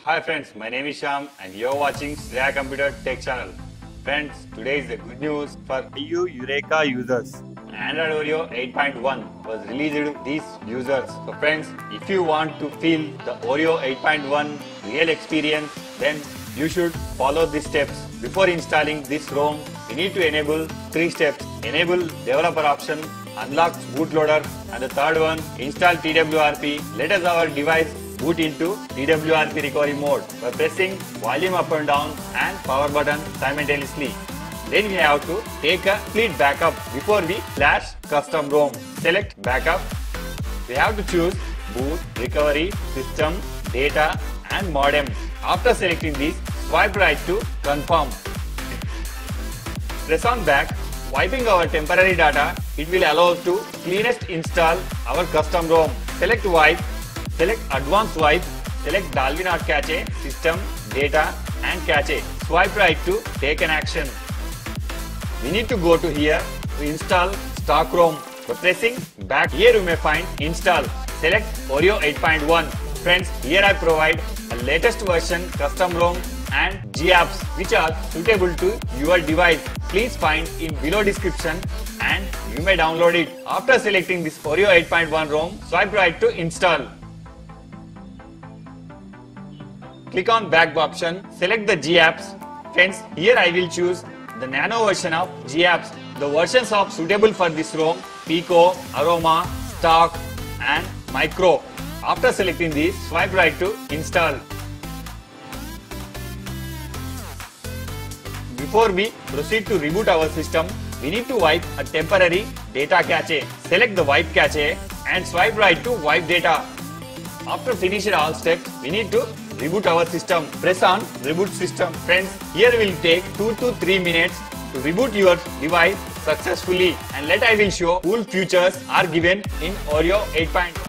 Hi friends, my name is Sham and you are watching Shreya Computer Tech Channel. Friends, today is the good news for Yu Yunique users. Android Oreo 8.1 was released to these users. So friends, if you want to feel the Oreo 8.1 real experience, then you should follow these steps. Before installing this ROM, we need to enable 3 steps. Enable developer option, unlock bootloader, and the third one, install TWRP. Let us our device boot into TWRP recovery mode by pressing volume up and down and power button simultaneously. Then we have to take a complete backup before we flash custom ROM. Select backup. We have to choose boot, recovery, system, data and modem. After selecting these, swipe right to confirm. Press on back. Wiping our temporary data, it will allow us to cleanest install our custom ROM. Select wipe. Select advanced wipe, select Dalvin Not Cache, system, data and cache. Swipe right to take an action. We need to go to here to install stock ROM. By pressing back, here you may find install. Select Oreo 8.1. Friends, here I provide a latest version custom ROM and GApps which are suitable to your device. Please find in below description and you may download it. After selecting this Oreo 8.1 ROM, swipe right to install. Click on back option, select the GApps. Friends, here I will choose the nano version of GApps. The versions of suitable for this ROM, Pico, Aroma, Stock and Micro. After selecting these, swipe right to install. Before we proceed to reboot our system, we need to wipe a temporary data cache. Select the wipe cache and swipe right to wipe data. After finishing all steps, we need to reboot our system. Press on reboot system. Friends, here will take 2 to 3 minutes to reboot your device successfully, and I will show cool features are given in Oreo 8.1.